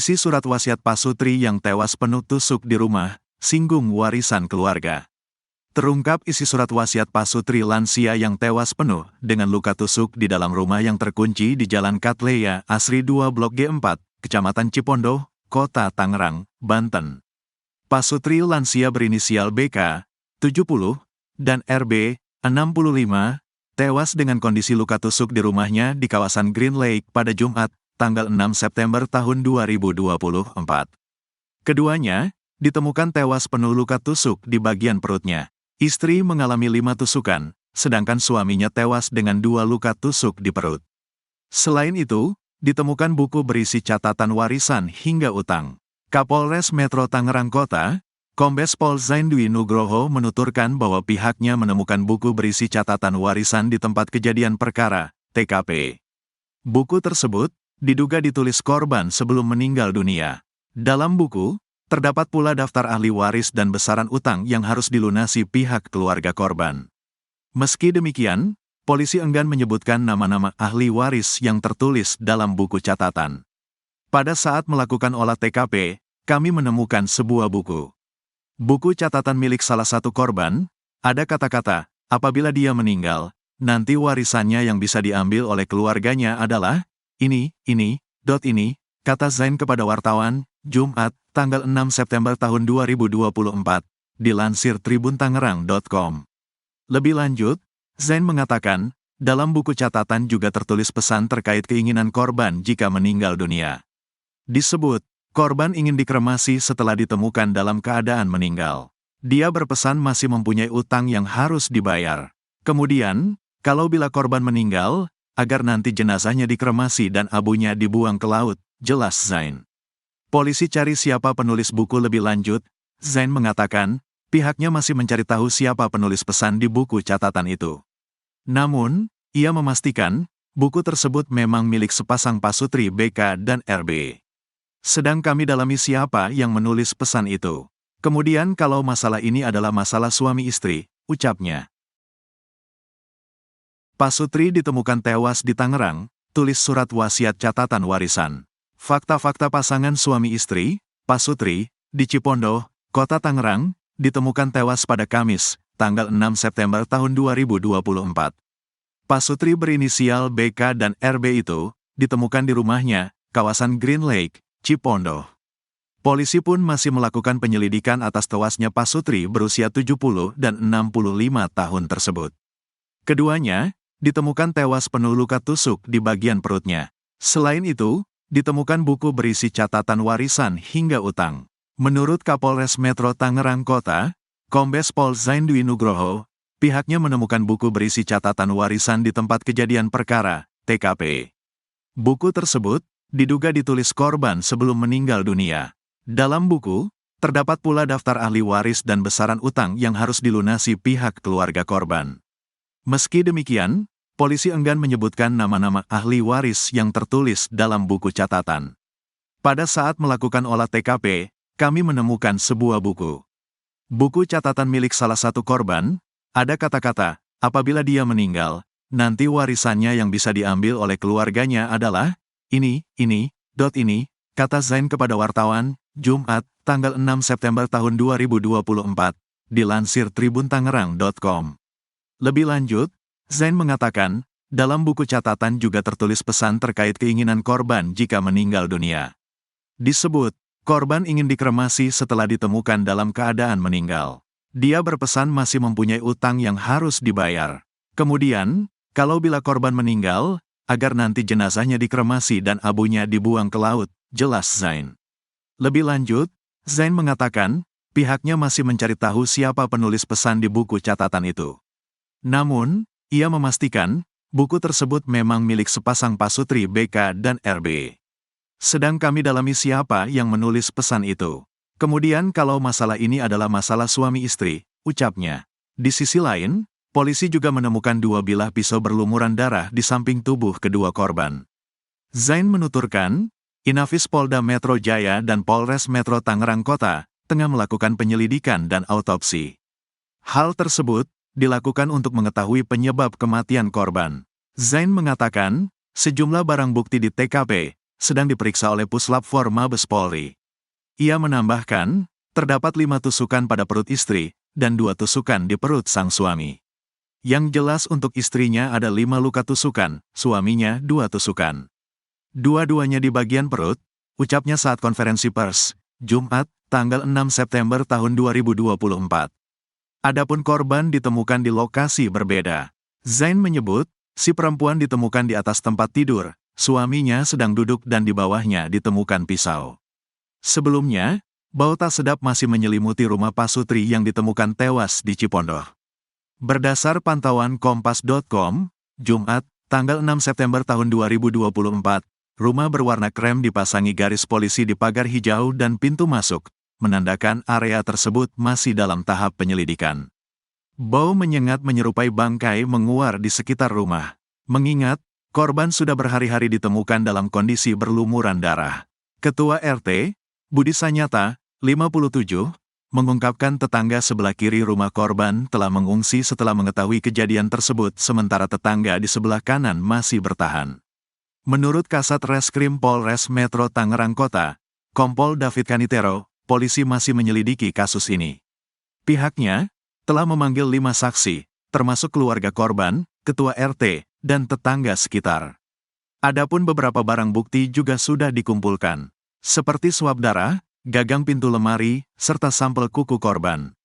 Isi surat wasiat Pasutri yang tewas penuh tusuk di rumah, singgung warisan keluarga. Terungkap isi surat wasiat Pasutri lansia yang tewas penuh dengan luka tusuk di dalam rumah yang terkunci di Jalan Katleya, Asri 2 Blok G4, Kecamatan Cipondoh, Kota Tangerang, Banten. Pasutri lansia berinisial BK, 70, dan RB, 65, tewas dengan kondisi luka tusuk di rumahnya di kawasan Green Lake pada Jumat, tanggal 6 September tahun 2024. Keduanya ditemukan tewas penuh luka tusuk di bagian perutnya. Istri mengalami 5 tusukan, sedangkan suaminya tewas dengan 2 luka tusuk di perut. Selain itu, ditemukan buku berisi catatan warisan hingga utang. Kapolres Metro Tangerang Kota, Kombes Pol Zain Dwi Nugroho menuturkan bahwa pihaknya menemukan buku berisi catatan warisan di tempat kejadian perkara, TKP. Buku tersebut diduga ditulis korban sebelum meninggal dunia. Dalam buku, terdapat pula daftar ahli waris dan besaran utang yang harus dilunasi pihak keluarga korban. Meski demikian, polisi enggan menyebutkan nama-nama ahli waris yang tertulis dalam buku catatan. Pada saat melakukan olah TKP, kami menemukan sebuah buku. Buku catatan milik salah satu korban, ada kata-kata, apabila dia meninggal, nanti warisannya yang bisa diambil oleh keluarganya adalah ini, kata Zain kepada wartawan, Jumat, tanggal 6 September tahun 2024, dilansir tribuntangerang.com. Lebih lanjut, Zain mengatakan, dalam buku catatan juga tertulis pesan terkait keinginan korban jika meninggal dunia. Disebut, korban ingin dikremasi setelah ditemukan dalam keadaan meninggal. Dia berpesan masih mempunyai utang yang harus dibayar. Kemudian, kalau bila korban meninggal, agar nanti jenazahnya dikremasi dan abunya dibuang ke laut, jelas Zain. Polisi cari siapa penulis buku lebih lanjut, Zain mengatakan, pihaknya masih mencari tahu siapa penulis pesan di buku catatan itu. Namun, ia memastikan, buku tersebut memang milik sepasang Pasutri BK dan RB. Sedang kami dalami siapa yang menulis pesan itu. Kemudian kalau masalah ini adalah masalah suami istri, ucapnya. Pasutri ditemukan tewas di Tangerang, tulis surat wasiat catatan warisan. Fakta-fakta pasangan suami istri, Pasutri, di Cipondoh, Kota Tangerang, ditemukan tewas pada Kamis, tanggal 6 September tahun 2024. Pasutri berinisial BK dan RB itu, ditemukan di rumahnya, kawasan Green Lake, Cipondoh. Polisi pun masih melakukan penyelidikan atas tewasnya Pasutri berusia 70 dan 65 tahun tersebut. Keduanya ditemukan tewas penuh luka tusuk di bagian perutnya. Selain itu, ditemukan buku berisi catatan warisan hingga utang. Menurut Kapolres Metro Tangerang Kota, Kombes Pol Zain Dwi Nugroho, pihaknya menemukan buku berisi catatan warisan di tempat kejadian perkara, TKP. Buku tersebut diduga ditulis korban sebelum meninggal dunia. Dalam buku, terdapat pula daftar ahli waris dan besaran utang yang harus dilunasi pihak keluarga korban. Meski demikian, polisi enggan menyebutkan nama-nama ahli waris yang tertulis dalam buku catatan. Pada saat melakukan olah TKP, kami menemukan sebuah buku. Buku catatan milik salah satu korban, ada kata-kata, apabila dia meninggal, nanti warisannya yang bisa diambil oleh keluarganya adalah ini, kata Zain kepada wartawan, Jumat, tanggal 6 September tahun 2024, dilansir tribuntangerang.com. Lebih lanjut, Zain mengatakan, dalam buku catatan juga tertulis pesan terkait keinginan korban jika meninggal dunia. Disebut, korban ingin dikremasi setelah ditemukan dalam keadaan meninggal. Dia berpesan masih mempunyai utang yang harus dibayar. Kemudian, kalau bila korban meninggal, agar nanti jenazahnya dikremasi dan abunya dibuang ke laut, jelas Zain. Lebih lanjut, Zain mengatakan, pihaknya masih mencari tahu siapa penulis pesan di buku catatan itu. Namun, ia memastikan, buku tersebut memang milik sepasang Pasutri BK dan RB. Sedang kami dalami siapa yang menulis pesan itu. Kemudian kalau masalah ini adalah masalah suami istri, ucapnya. Di sisi lain, polisi juga menemukan 2 bilah pisau berlumuran darah di samping tubuh kedua korban. Zain menuturkan, Inafis Polda Metro Jaya dan Polres Metro Tangerang Kota tengah melakukan penyelidikan dan autopsi. Hal tersebut dilakukan untuk mengetahui penyebab kematian korban. Zain mengatakan, sejumlah barang bukti di TKP, sedang diperiksa oleh Puslap 4 Mabes Polri. Ia menambahkan, terdapat 5 tusukan pada perut istri, dan 2 tusukan di perut sang suami. Yang jelas untuk istrinya ada 5 luka tusukan, suaminya 2 tusukan. Dua-duanya di bagian perut, ucapnya saat konferensi pers, Jumat, tanggal 6 September tahun 2024. Adapun korban ditemukan di lokasi berbeda. Zain menyebut, si perempuan ditemukan di atas tempat tidur, suaminya sedang duduk dan di bawahnya ditemukan pisau. Sebelumnya, bau tak sedap masih menyelimuti rumah Pasutri yang ditemukan tewas di Cipondoh. Berdasar pantauan Kompas.com, Jumat, tanggal 6 September tahun 2024, rumah berwarna krem dipasangi garis polisi di pagar hijau dan pintu masuk, menandakan area tersebut masih dalam tahap penyelidikan. Bau menyengat menyerupai bangkai menguar di sekitar rumah. Mengingat, korban sudah berhari-hari ditemukan dalam kondisi berlumuran darah. Ketua RT, Budi Sanyata, 57, mengungkapkan tetangga sebelah kiri rumah korban telah mengungsi setelah mengetahui kejadian tersebut sementara tetangga di sebelah kanan masih bertahan. Menurut Kasat Reskrim Polres Metro Tangerang Kota, Kompol David Kanitero, polisi masih menyelidiki kasus ini. Pihaknya telah memanggil 5 saksi, termasuk keluarga korban, ketua RT, dan tetangga sekitar. Adapun beberapa barang bukti juga sudah dikumpulkan, seperti suap darah, gagang pintu lemari, serta sampel kuku korban.